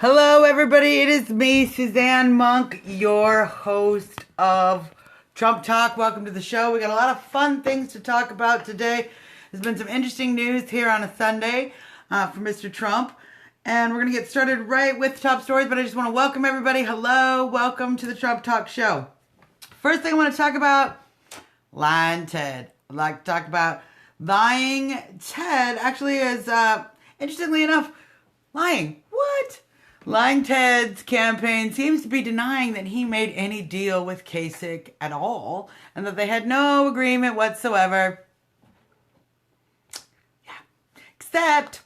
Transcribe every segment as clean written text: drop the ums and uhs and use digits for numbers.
Hello, everybody. It is me, Suzanne Monk, your host of Trump Talk. Welcome to the show. We got a lot of fun things to talk about today. There's been some interesting news here on a Sunday for Mr. Trump. And we're going to get started right with top stories, but I just want to welcome everybody. Hello, welcome to the Trump Talk show. First thing I want to talk about, Lyin Ted. I'd like to talk about Lyin Ted. Actually, is interestingly enough, lying. What? Lyin Ted's campaign seems to be denying that he made any deal with Kasich at all, and that they had no agreement whatsoever. Yeah. Except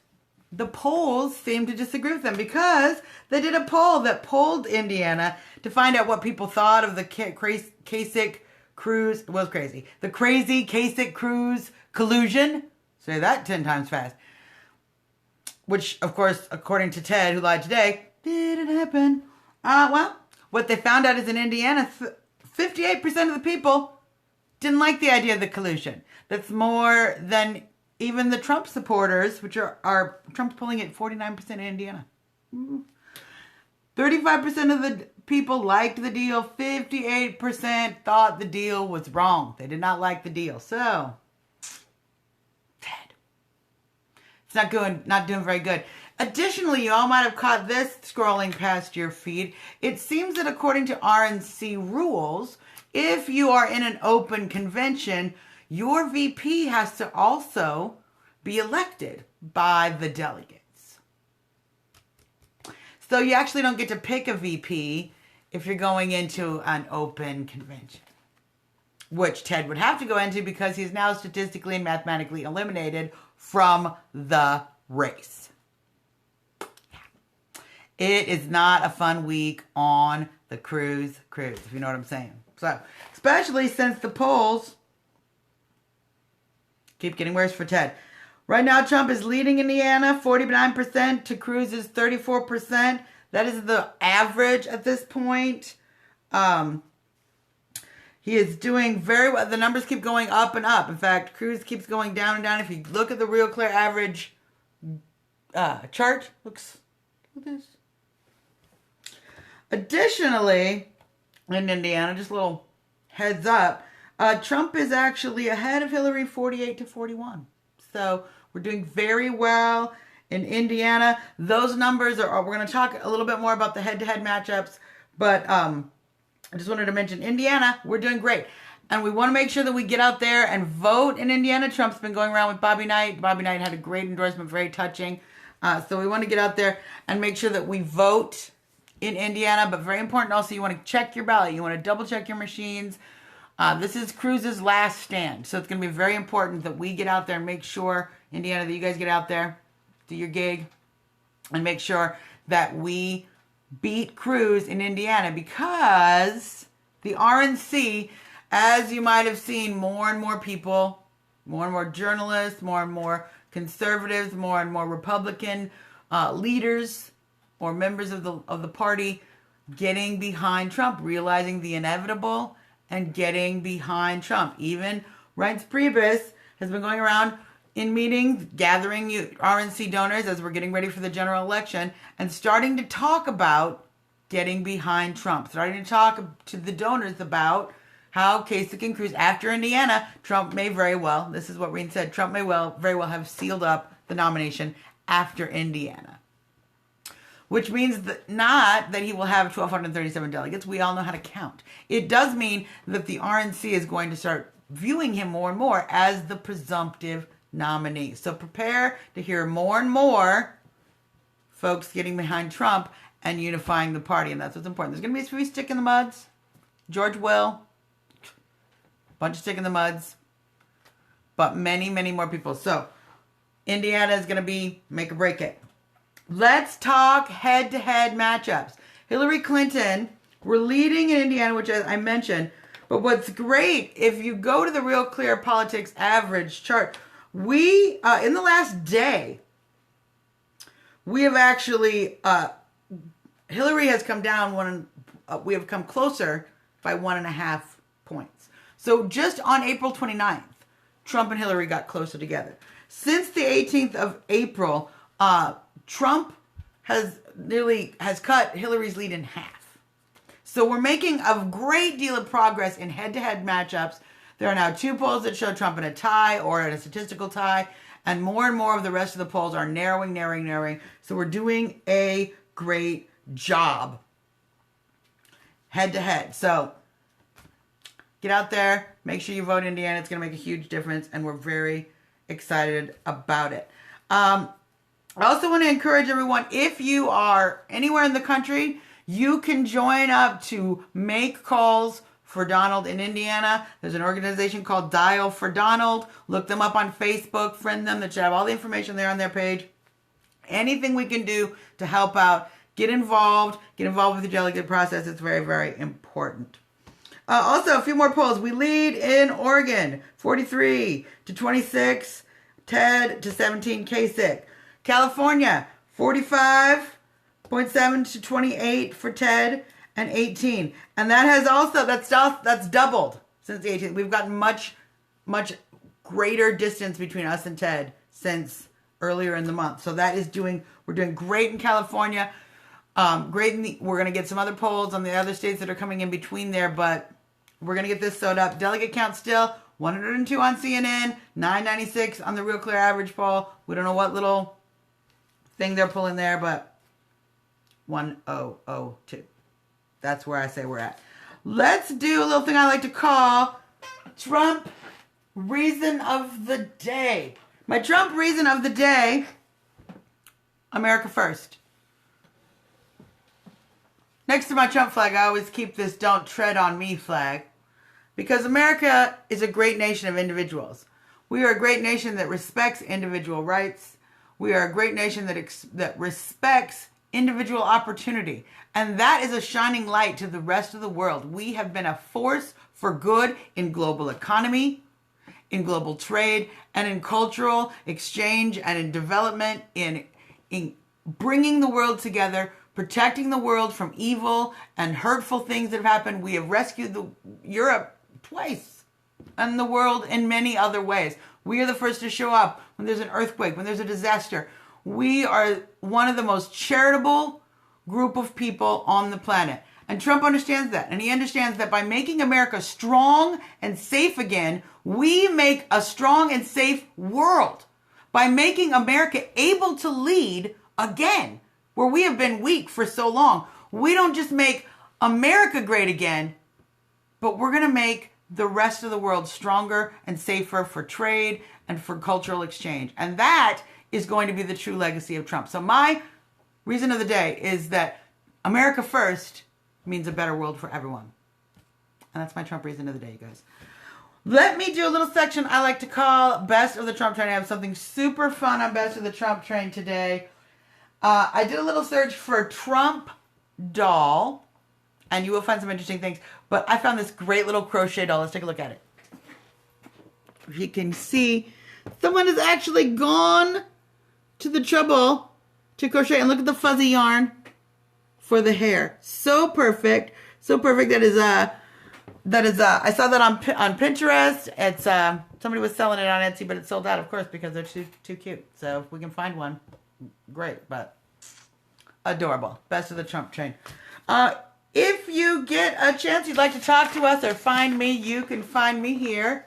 the polls seem to disagree with them, because they did a poll that polled Indiana to find out what people thought of the Kasich Cruz. It was crazy. The crazy Kasich Cruz collusion. Say that 10 times fast. Which, of course, according to Ted, who lied today, didn't happen. Well, what they found out is in Indiana, 58% of the people didn't like the idea of the collusion. That's more than even the Trump supporters, which are Trump's polling at 49% in Indiana. 35% of the people liked the deal. 58% thought the deal was wrong. They did not like the deal. So, not doing very good. Additionally, you all might have caught this scrolling past your feed. It seems that according to RNC rules, if you are in an open convention, your VP has to also be elected by the delegates. So you actually don't get to pick a VP if you're going into an open convention, which Ted would have to go into because he's now statistically and mathematically eliminated from the race. Yeah. It is not a fun week on the cruise, if you know what I'm saying. So, especially since the polls keep getting worse for Ted. Right now, Trump is leading Indiana, 49% to Cruz's 34%. That is the average at this point. He is doing very well. The numbers keep going up and up. In fact, Cruz keeps going down and down. If you look at the Real Clear average chart, looks like this. Additionally, in Indiana, just a little heads up, Trump is actually ahead of Hillary 48-41. So we're doing very well in Indiana. Those numbers are, we're going to talk a little bit more about the head-to-head matchups, but I just wanted to mention Indiana, we're doing great. And we want to make sure that we get out there and vote in Indiana. Trump's been going around with Bobby Knight. Bobby Knight had a great endorsement, very touching. So we want to get out there and make sure that we vote in Indiana. But very important also, you want to check your ballot. You want to double check your machines. This is Cruz's last stand. So it's going to be very important that we get out there and make sure, Indiana, that you guys get out there, do your gig, and make sure that we beat Cruz in Indiana, because the RNC, as you might have seen, more and more people, more and more journalists, more and more conservatives, more and more Republican leaders or members of the party getting behind Trump, realizing the inevitable and getting behind Trump. Even Reince Priebus has been going around in meetings, gathering RNC donors as we're getting ready for the general election, and starting to talk about getting behind Trump, starting to talk to the donors about how Kasich and Cruz, after Indiana, Trump may very well, this is what Lyin said, Trump may very well have sealed up the nomination after Indiana. Which means that not that he will have 1,237 delegates. We all know how to count. It does mean that the RNC is going to start viewing him more and more as the presumptive nominee. So prepare to hear more and more folks getting behind Trump and unifying the party. And that's what's important. There's going to be a few stick in the muds. George will. Bunch of stick in the muds. But many, many more people. So Indiana is going to be make or break it. Let's talk head-to-head matchups. Hillary Clinton, we're leading in Indiana, which I mentioned. But what's great, if you go to the Real Clear Politics average chart, we, in the last day, we have actually, Hillary has come down we have come closer by 1.5 points. So just on April 29th, Trump and Hillary got closer together. Since the 18th of April, Trump has cut Hillary's lead in half. So we're making a great deal of progress in head-to-head matchups. There are now 2 polls that show Trump in a tie or at a statistical tie, and more of the rest of the polls are narrowing. So we're doing a great job head-to-head. So get out there, make sure you vote Indiana. It's going to make a huge difference, and we're very excited about it. I also want to encourage everyone, if you are anywhere in the country, you can join up to make calls for Donald in Indiana. There's an organization called Dial for Donald. Look them up on Facebook, friend them. They should have all the information there on their page. Anything we can do to help out, get involved with the delegate process. It's very, very important. Also, a few more polls. We lead in Oregon, 43-26, Ted to 17, Kasich. California, 45.7 to 28 for Ted and 18. And that has also, that's doubled since the 18th. We've gotten much greater distance between us and Ted since earlier in the month. So we're doing great in California. We're going to get some other polls on the other states that are coming in between there, but we're going to get this sewed up. Delegate count still 102 on CNN, 996 on the Real Clear Average poll. We don't know what little thing they're pulling there, but 1002. That's where I say we're at. Let's do a little thing I like to call Trump Reason of the Day. My Trump Reason of the Day, America First. Next to my Trump flag, I always keep this Don't Tread on Me flag, because America is a great nation of individuals. We are a great nation that respects individual rights. We are a great nation that respects individual opportunity. And that is a shining light to the rest of the world. We have been a force for good in global economy, in global trade, and in cultural exchange, and in development, in bringing the world together, protecting the world from evil and hurtful things that have happened. We have rescued Europe twice, and the world in many other ways. We are the first to show up when there's an earthquake, when there's a disaster. We are one of the most charitable group of people on the planet. And Trump understands that. And he understands that by making America strong and safe again, we make a strong and safe world. By making America able to lead again, where we have been weak for so long. We don't just make America great again, but we're going to make the rest of the world stronger and safer for trade and for cultural exchange. And that is going to be the true legacy of Trump. So my reason of the day is that America First means a better world for everyone. And that's my Trump reason of the day, you guys. Let me do a little section I like to call Best of the Trump Train. I have something super fun on Best of the Trump Train today. I did a little search for Trump doll, and you will find some interesting things. But I found this great little crochet doll. Let's take a look at it. If you can see, someone has actually gone to the trouble to crochet. And look at the fuzzy yarn for the hair. So perfect. So perfect. That is I saw that on Pinterest. It's somebody was selling it on Etsy, but it sold out, of course, because they're too cute. So if we can find one, great, but adorable. Best of the Trump Train. If you get a chance, you'd like to talk to us or find me, you can find me here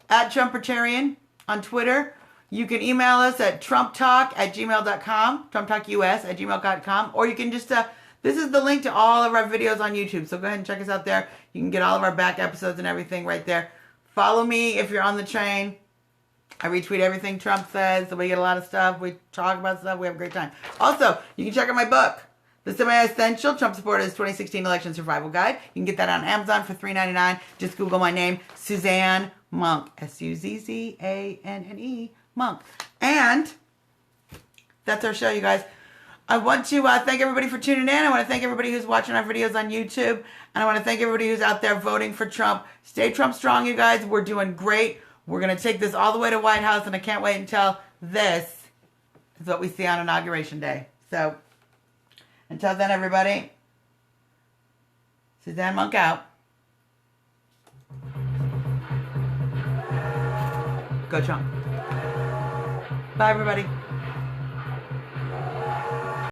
at Trumpertarian on Twitter. You can email us at trumptalk@gmail.com, trumptalkus@gmail.com, or you can just, this is the link to all of our videos on YouTube, so go ahead and check us out there. You can get all of our back episodes and everything right there. Follow me if you're on the train. I retweet everything Trump says, so we get a lot of stuff. We talk about stuff. We have a great time. Also, you can check out my book, The Semi-Essential Trump Supporters 2016 Election Survival Guide. You can get that on Amazon for $3.99. Just Google my name, Suzanne Monk. Suzzanne Monk. And that's our show, you guys. I want to thank everybody for tuning in. I want to thank everybody who's watching our videos on YouTube. And I want to thank everybody who's out there voting for Trump. Stay Trump strong, you guys. We're doing great. We're going to take this all the way to White House, and I can't wait until this is what we see on Inauguration Day. So, until then, everybody, Suzanne Monk out. Go Trump. Bye, everybody.